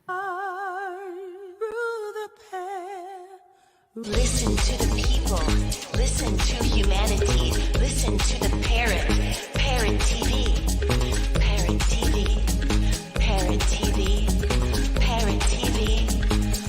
Through the pear. Listen to the people. Listen to humanity. Listen to the parrot. Parrot TV. Parrot TV. Parrot TV. Parrot TV.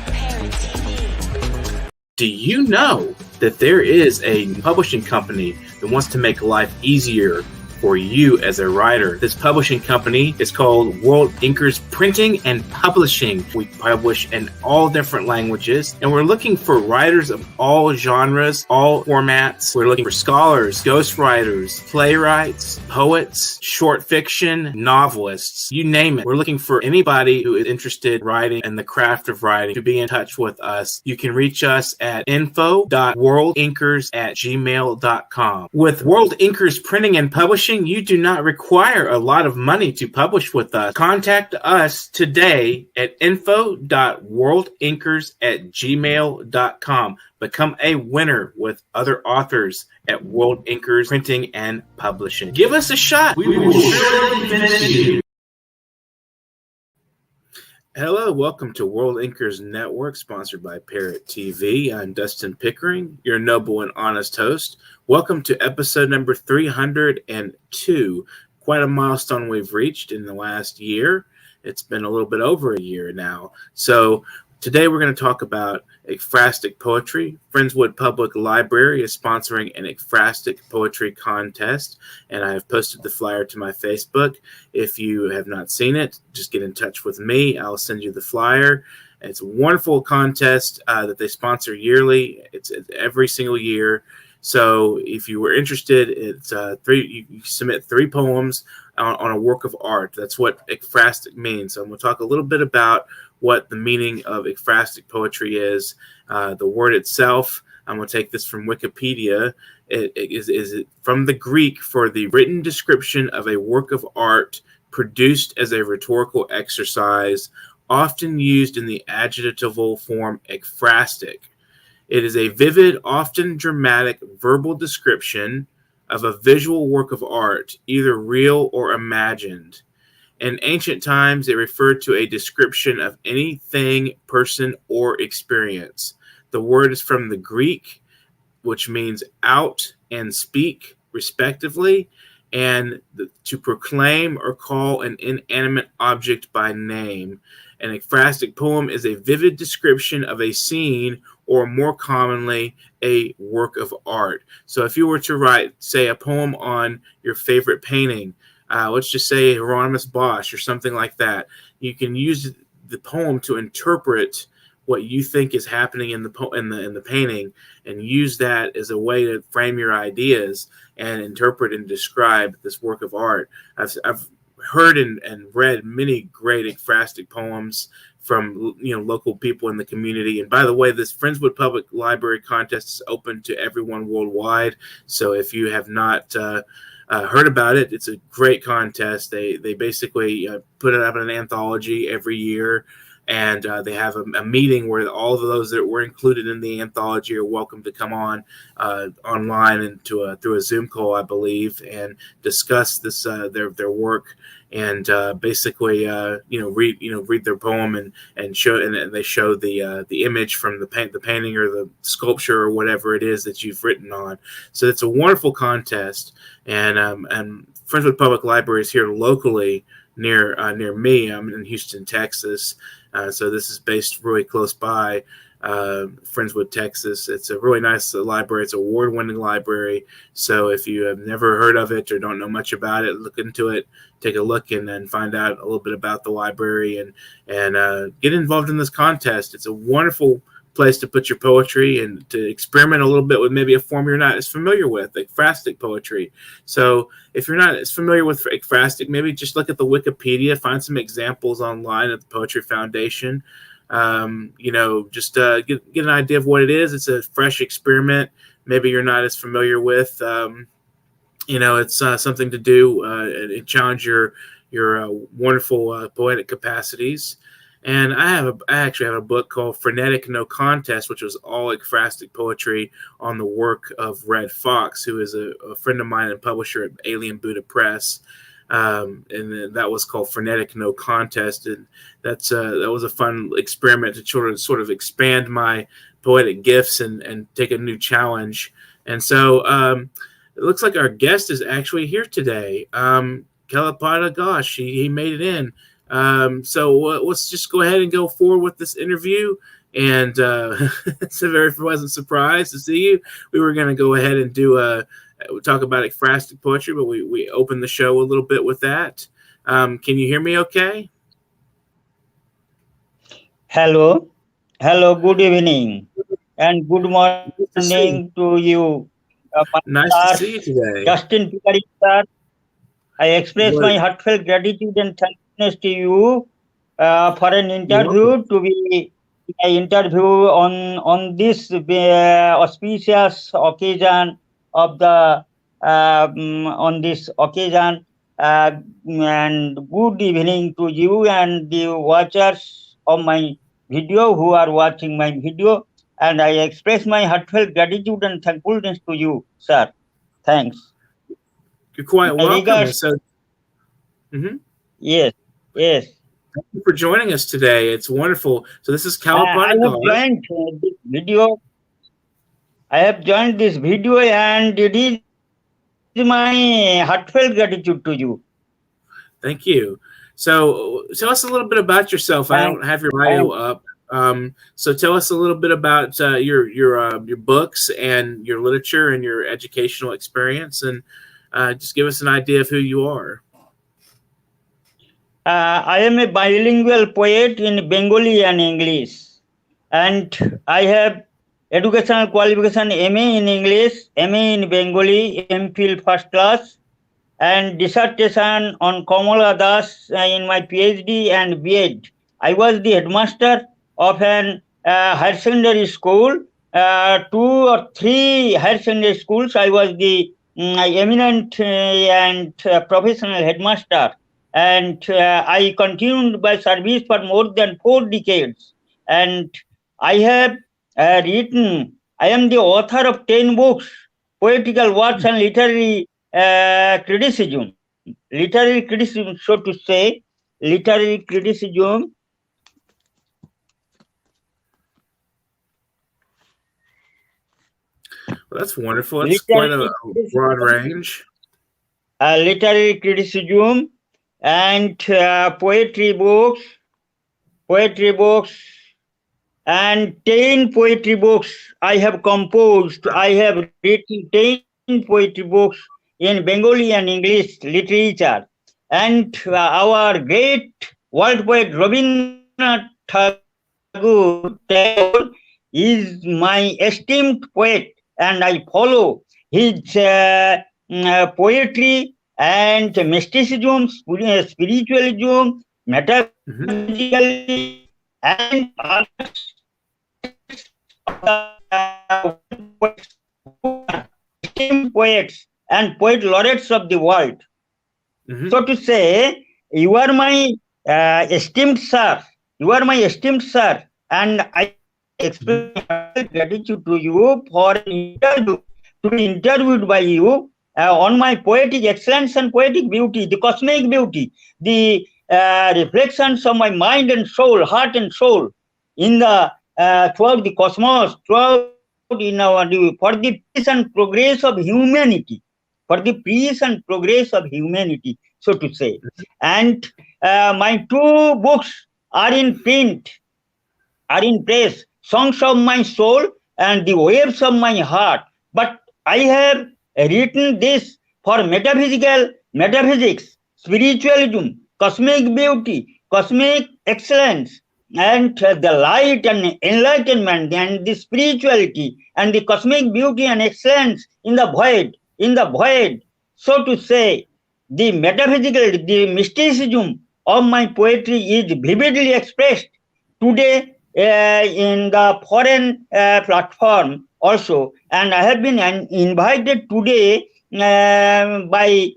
Parrot TV. Do you know that there is a publishing company that wants to make life easier for you as a writer? This publishing company is called World Inkers Printing and Publishing. We publish in all different languages, and we're looking for writers of all genres, all formats. We're looking for scholars, ghostwriters, playwrights, poets, short fiction, novelists, you name it. We're looking for anybody who is interested in writing and the craft of writing to be in touch with us. You can reach us at info.worldinkers@gmail.com. With World Inkers Printing and Publishing, you do not require a lot of money to publish with us. Contact us today at info.worldinkers@gmail.com. Become a winner with other authors at World Inkers Printing and Publishing. Give us a shot. We will surely finish you. Hello, welcome to World Inkers Network, sponsored by Parrot TV. I'm Dustin Pickering, your noble and honest host. Welcome to episode number 302. Quite a milestone we've reached in the last year. It's been a little bit over a year now. So today we're going to talk about ekphrastic poetry. Friendswood Public Library is sponsoring an ekphrastic poetry contest, and I have posted the flyer to my Facebook. If you have not seen it, just get in touch with me. I'll send you the flyer. It's a wonderful contest that they sponsor yearly. It's every single year. So if you were interested, it's you submit 3 poems on a work of art. That's what ekphrastic means. So I'm going to talk a little bit about what the meaning of ekphrastic poetry is. The word itself, I'm going to take this from Wikipedia. It is from the Greek for the written description of a work of art produced as a rhetorical exercise, often used in the adjectival form ekphrastic. It is a vivid, often dramatic verbal description of a visual work of art, either real or imagined. In ancient times, it referred to a description of anything, person, or experience. The word is from the Greek, which means out and speak, respectively, and to proclaim or call an inanimate object by name. An ekphrastic poem is a vivid description of a scene, or more commonly, a work of art. So if you were to write, say, a poem on your favorite painting, let's just say Hieronymus Bosch or something like that, you can use the poem to interpret what you think is happening in the painting, and use that as a way to frame your ideas and interpret and describe this work of art. I've heard and read many great ekphrastic poems from local people in the community. And by the way, this Friendswood Public Library contest is open to everyone worldwide. So if you have not heard about it, it's a great contest. They basically put it up in an anthology every year, and they have a meeting where all of those that were included in the anthology are welcome to come on online and through a Zoom call, I believe, and discuss this their work, and basically read their poem and show, and they show the image from the painting or the sculpture or whatever it is that you've written on. So it's a wonderful contest, and Friendswood Public Library is here locally near me. I'm in Houston, Texas. So this is based really close by, Friendswood, Texas. It's a really nice library. It's an award-winning library. So if you have never heard of it or don't know much about it, look into it, take a look, and then find out a little bit about the library and get involved in this contest. It's a wonderful place to put your poetry and to experiment a little bit with maybe a form you're not as familiar with, like ekphrastic poetry. So if you're not as familiar with ekphrastic, maybe just look at the Wikipedia, find some examples online at the Poetry Foundation. Just get an idea of what it is. It's a fresh experiment. Maybe you're not as familiar with. It's something to do and challenge your wonderful poetic capacities. And I actually have a book called Frenetic No Contest, which was all ekphrastic poetry on the work of Red Fox, who is a friend of mine and publisher at Alien Buddha Press. and then that was called Frenetic No Contest, and that was a fun experiment to sort of expand my poetic gifts and take a new challenge. And so it looks like our guest is actually here today. Kalapata, gosh, he made it in. So let's just go ahead and go forward with this interview. And it's a very pleasant surprise to see you. We were going to go ahead and talk about ekphrastic poetry, but we opened the show a little bit with that. Can you hear me okay? Hello. Good evening. And good morning to you. Nice to see you today. Dustin Pickering, sir. I express my heartfelt gratitude and thankfulness to you for an interview, to be an interview on this auspicious occasion of the on this occasion. And good evening to you and the watchers of my video who are watching my video. And I express my heartfelt gratitude and thankfulness to you, sir. Thanks. You're quite welcome. Yes. Thank you for joining us today. It's wonderful. So this is Kalapata. I have joined this video, and it is my heartfelt gratitude to you. Thank you. So tell us a little bit about yourself. I don't have your bio up. So tell us a little bit about your books and your literature and your educational experience, and just give us an idea of who you are. I am a bilingual poet in Bengali and English, and I have educational qualification MA in English, MA in Bengali, MPhil first class, and dissertation on Kamala Das in my PhD and B.Ed. I was the headmaster of an higher secondary school, 2 or 3 higher secondary schools. I was the eminent and professional headmaster. And I continued my service for more than 4 decades. And I have written, I am the author of 10 books, poetical works and literary criticism. Literary criticism, so to say, literary criticism. Well, that's wonderful. It's quite a broad range. Literary criticism and poetry books, and 10 poetry books I have composed. I have written 10 poetry books in Bengali and English literature. And our great world poet Rabindranath Tagore is my esteemed poet, and I follow his poetry and mysticism, spiritualism, metaphysical, and poets and poet laureates of the world. So to say, you are my esteemed sir. You are my esteemed sir, and I express gratitude to you for an interview, to be interviewed by you on my poetic excellence and poetic beauty, the cosmic beauty, the reflections of my mind and soul, heart and soul, in the throughout the cosmos, throughout in our for the peace and progress of humanity, for the peace and progress of humanity, so to say. And my 2 books are in print, are in press, Songs of My Soul and The Waves of My Heart. But I have written this for metaphysics, spiritualism, cosmic beauty, cosmic excellence, and the light and enlightenment, and the spirituality and the cosmic beauty and excellence in the void, so to say. The metaphysical, the mysticism of my poetry is vividly expressed today in the foreign platform also. And I have been invited today by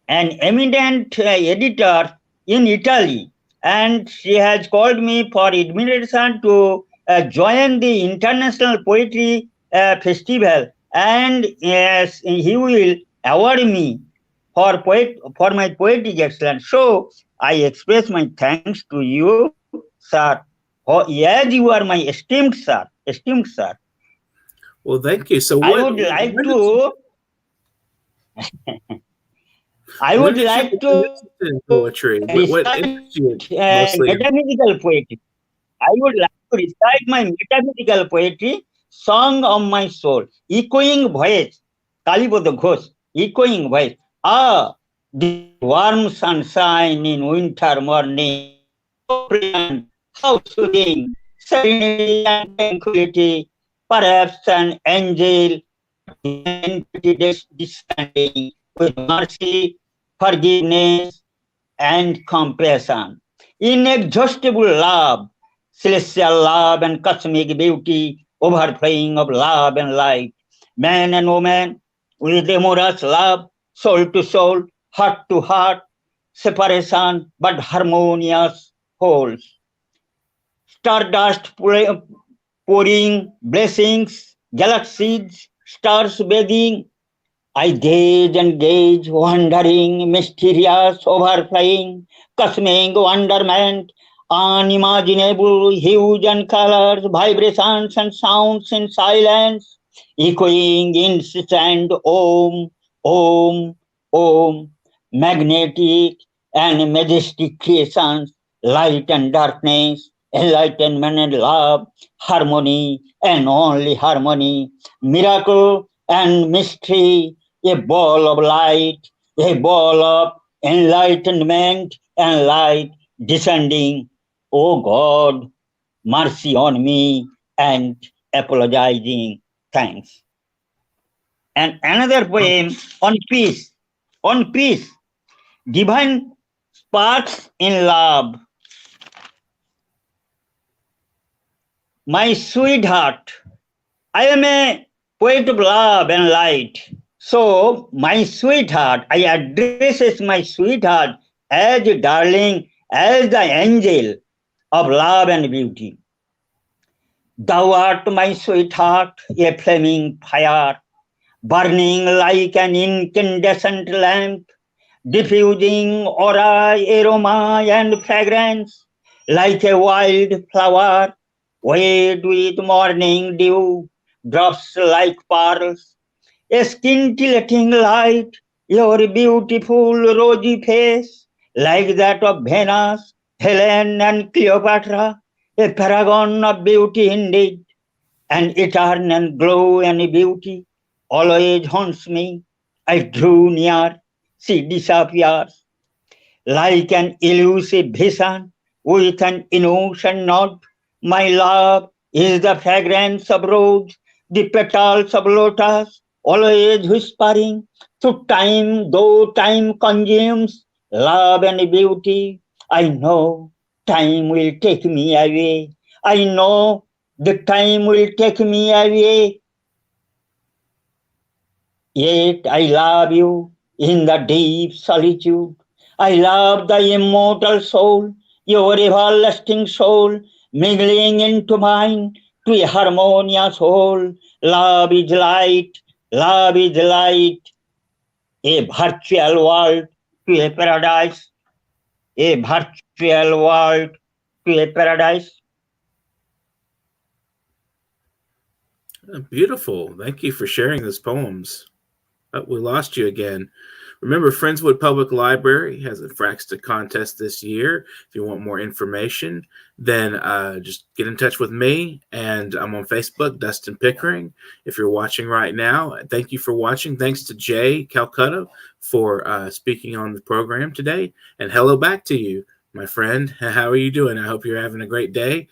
an eminent editor in Italy, and she has called me for invitation to join the International Poetry Festival, and he will award me for my poetic excellence. So I express my thanks to you, sir. Oh, yes, you are my esteemed sir. Esteemed sir. Well, thank you. So I would like to. I when would did you like begin to interested in poetry? What recite interests you mostly? metaphysical poetry. I would like to recite my metaphysical poetry, Song of My Soul, echoing voice, Kalibodh Ghosh, echoing voice. Ah, the warm sunshine in winter morning, so brilliant, how soothing, serenity and tranquility, perhaps an angel descending with mercy, forgiveness, and compassion. Inexhaustible love, celestial love and cosmic beauty, overflowing of love and light. Man and woman with amorous love, soul to soul, heart to heart, separation but harmonious wholes. Stardust pouring blessings, galaxies, stars bathing, I gaze and gaze, wondering, mysterious, overflowing, cosmic wonderment, unimaginable, huge and colors, vibrations and sounds in silence, echoing incessant Om, Om, Om, magnetic and majestic creations, light and darkness, enlightenment and love, harmony and only harmony, miracle and mystery, a ball of light, a ball of enlightenment and light descending. Oh God, mercy on me and apologizing. Thanks. And another poem on peace, divine sparks in love. My sweetheart, I am a poet of love and light. So, my sweetheart, I addresses my sweetheart as a darling, as the angel of love and beauty. Thou art my sweetheart, a flaming fire, burning like an incandescent lamp, diffusing aura, aroma, and fragrance, like a wild flower, wet with morning dew, drops like pearls, a scintillating light, your beautiful rosy face, like that of Venus, Helen, and Cleopatra, a paragon of beauty indeed, an eternal glow and beauty, always haunts me. I drew near, she disappears, like an elusive vision with an innocent nod. My love is the fragrance of rose, the petals of lotus, always whispering to time, though time consumes love and beauty. I know time will take me away. I know the time will take me away. Yet I love you in the deep solitude. I love the immortal soul, your everlasting soul, mingling into mine to a harmonious whole. Love is light, love is light, a virtual world to a paradise, a virtual world to a paradise. Beautiful. Thank you for sharing those poems. Oh, we lost you again. Remember, Friendswood Public Library has a Fraxta contest this year. If you want more information, then just get in touch with me. And I'm on Facebook, Dustin Pickering. If you're watching right now, thank you for watching. Thanks to Jay Calcutta for speaking on the program today. And hello back to you, my friend. How are you doing? I hope you're having a great day.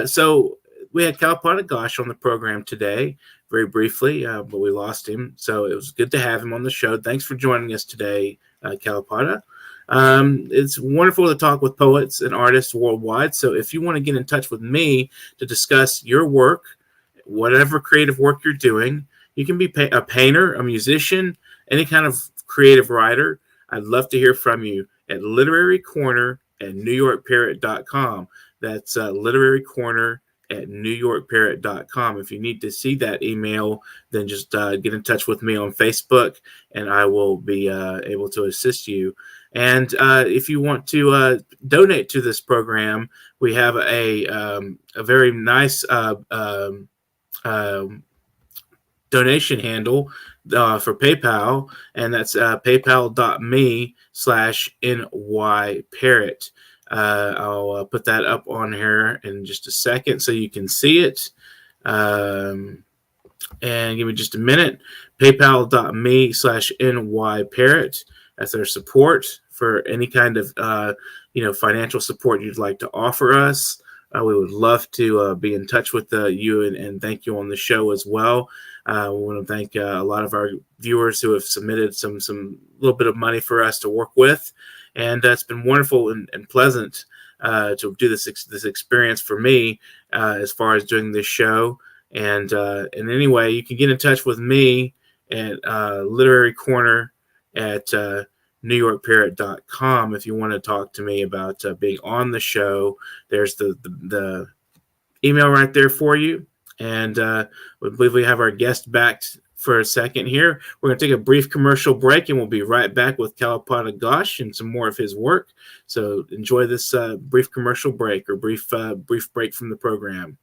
So we had Calcutta Gosh on the program today, very briefly, but we lost him. So it was good to have him on the show. Thanks for joining us today, Calcutta. It's wonderful to talk with poets and artists worldwide. So if you want to get in touch with me to discuss your work, whatever creative work you're doing, you can be a painter, a musician, any kind of creative writer. I'd love to hear from you at Literary Corner at NewYorkParrot.com. That's Literary Corner at newyorkparrot.com. If you need to see that email, then just get in touch with me on Facebook, and I will be able to assist you. And if you want to donate to this program, we have a very nice donation handle for PayPal, and that's paypal.me/nyparrot. I'll put that up on here in just a second so you can see it. And give me just a minute. paypal.me/nyparrot. That's our support for any kind of financial support you'd like to offer us. We would love to be in touch with you and thank you on the show as well. We want to thank a lot of our viewers who have submitted some little bit of money for us to work with, and it's been wonderful and pleasant to do this experience for me as far as doing this show. And anyway, you can get in touch with me at Literary Corner at newyorkparrot.com if you want to talk to me about being on the show. There's the email right there for you. And we believe we have our guest back for a second here. We're going to take a brief commercial break, and we'll be right back with Kalapada Ghosh and some more of his work. So enjoy this brief commercial break, or brief break from the program.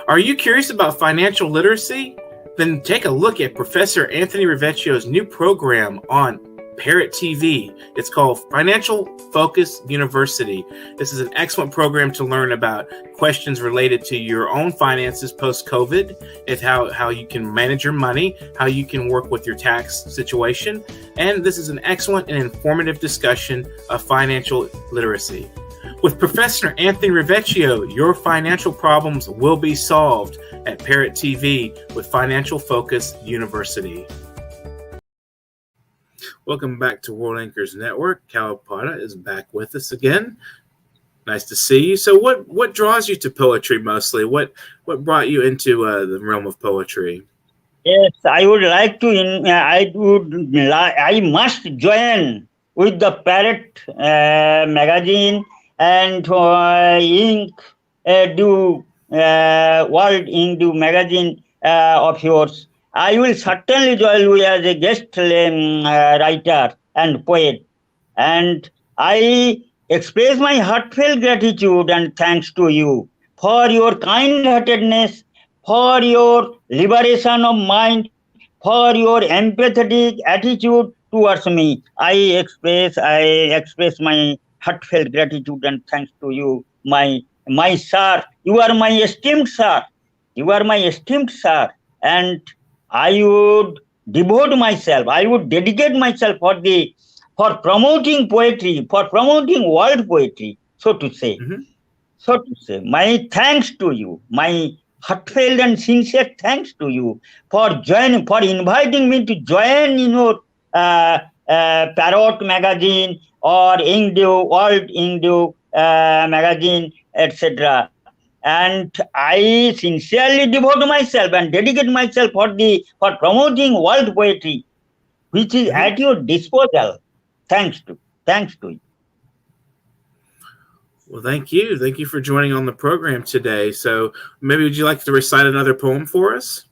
Are you curious about financial literacy? Then take a look at Professor Anthony Rivecchio's new program on Parrot TV. It's called Financial Focus University. This is an excellent program to learn about questions related to your own finances post-COVID. It's how you can manage your money, how you can work with your tax situation. And this is an excellent and informative discussion of financial literacy. With Professor Anthony Rivecchio, your financial problems will be solved at Parrot TV with Financial Focus University. Welcome back to World Anchors Network. Kalapada is back with us again. Nice to see you. So what draws you to poetry mostly? What brought you into the realm of poetry? Yes, I would like to. I must join with the Parrot magazine and Ink World Ink magazine of yours. I will certainly join you as a guest writer and poet. And I express my heartfelt gratitude and thanks to you for your kind-heartedness, for your liberation of mind, for your empathetic attitude towards me. I express my heartfelt gratitude and thanks to you, my sir. You are my esteemed sir. You are my esteemed sir. And I would devote myself, I would dedicate myself for promoting poetry, for promoting world poetry, so to say. Mm-hmm. So to say, my thanks to you, my heartfelt and sincere thanks to you for inviting me to join in your Parrot magazine or World Indu magazine, etc. And I sincerely devote myself and dedicate myself for promoting world poetry, which is at your disposal. Thanks to you. Well, thank you. Thank you for joining on the program today. So maybe would you like to recite another poem for us?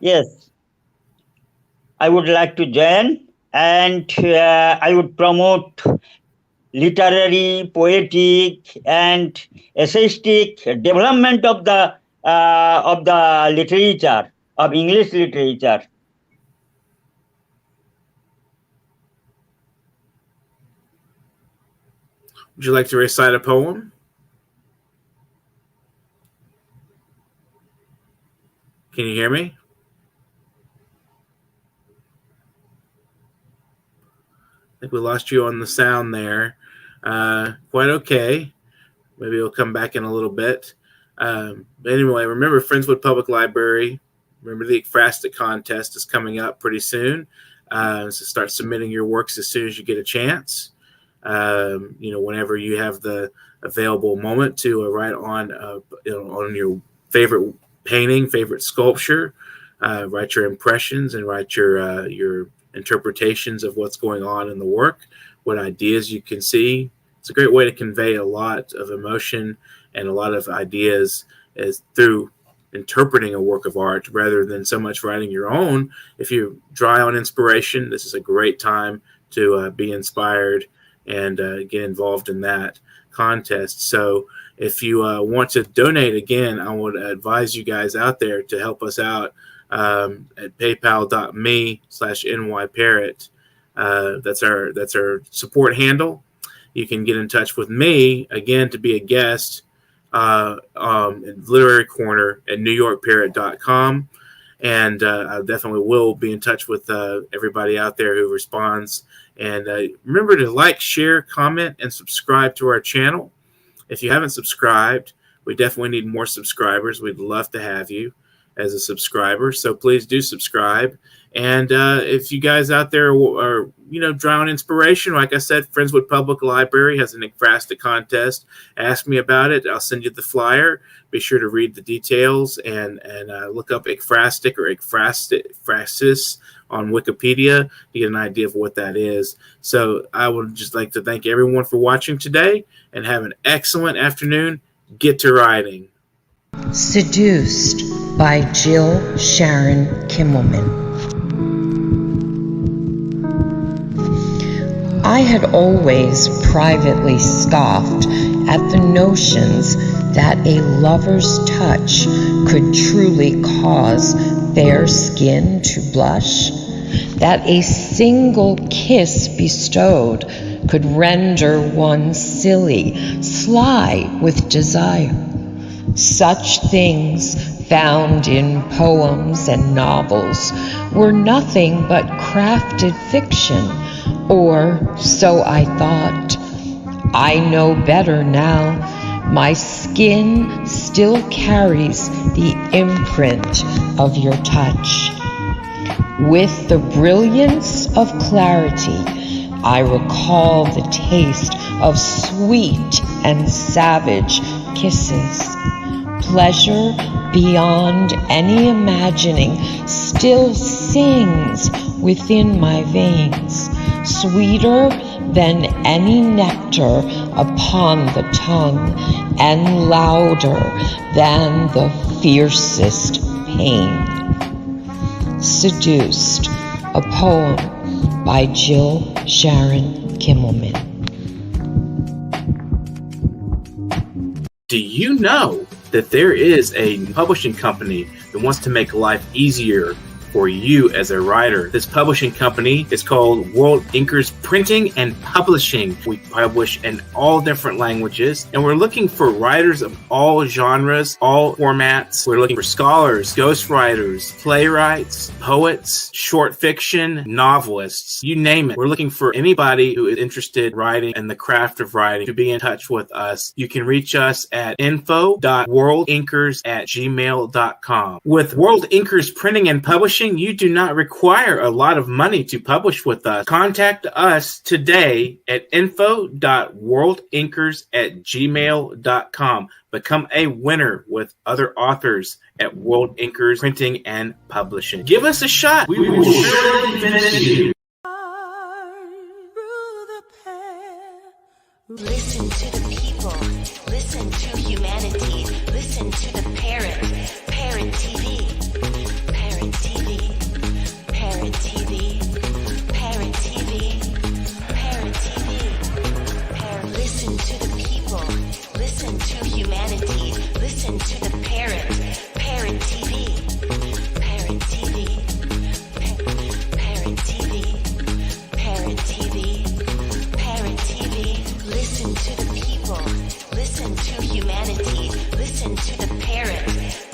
Yes. I would like to join, and I would promote literary, poetic, and essayistic development of the literature, of English literature. Would you like to recite a poem? Can you hear me? I think we lost you on the sound there. Quite okay. Maybe it'll come back in a little bit. But anyway, remember Friendswood Public Library. Remember the FRASTIC contest is coming up pretty soon. So start submitting your works as soon as you get a chance. Whenever you have the available moment to write on your favorite painting, favorite sculpture, write your impressions and write your interpretations of what's going on in the work, what ideas you can see, It's a great way to convey a lot of emotion and a lot of ideas as through interpreting a work of art rather than so much writing your own. If you're dry on inspiration, this is a great time to be inspired and get involved in that contest. So if you want to donate, again, I would advise you guys out there to help us out at paypal.me/nyparrot. That's our support handle. You can get in touch with me, again, to be a guest in Literary Corner at newyorkparrot.com. And I definitely will be in touch with everybody out there who responds. And remember to like, share, comment, and subscribe to our channel. If you haven't subscribed, we definitely need more subscribers. We'd love to have you as a subscriber. So please do subscribe. And if you guys out there are, dry on inspiration, like I said, Friendswood Public Library has an ekphrastic contest. Ask me about it. I'll send you the flyer. Be sure to read the details and look up ekphrastic or ekphrasis on Wikipedia to get an idea of what that is. So I would just like to thank everyone for watching today and have an excellent afternoon. Get to writing. Seduced by Jill Sharon Kimmelman. I had always privately scoffed at the notions that a lover's touch could truly cause fair skin to blush, that a single kiss bestowed could render one silly, sly with desire. Such things found in poems and novels were nothing but crafted fiction, or so I thought. I know better now. My skin still carries the imprint of your touch. With the brilliance of clarity, I recall the taste of sweet and savage kisses. Pleasure beyond any imagining still sings within my veins, sweeter than any nectar upon the tongue, and louder than the fiercest pain. Seduced, a poem by Jill Sharon Kimmelman. Do you know that there is a publishing company that wants to make life easier for you as a writer? This publishing company is called World Inkers Printing and Publishing. We publish in all different languages, and we're looking for writers of all genres, all formats. We're looking for scholars, ghostwriters, playwrights, poets, short fiction, novelists, you name it. We're looking for anybody who is interested in writing and the craft of writing to be in touch with us. You can reach us at info.worldinkers@gmail.com. With World Inkers Printing and Publishing, you do not require a lot of money to publish with us. Contact us today at info.worldinkers@gmail.com. Become a winner with other authors at World Inkers Printing and Publishing. Give us a shot. We will surely convince you. Listen to the people. Listen to humanity. Listen to the Parrot. Parrot TV. Parrot TV. Parrot TV. Parrot TV. Parrot TV. Listen to the people. Listen to humanity. Listen to the Parrot. Parrot TV. Parrot TV. Parrot TV. Parrot TV. Parrot TV. Listen to the people. Listen to humanity. Listen to the Parrot.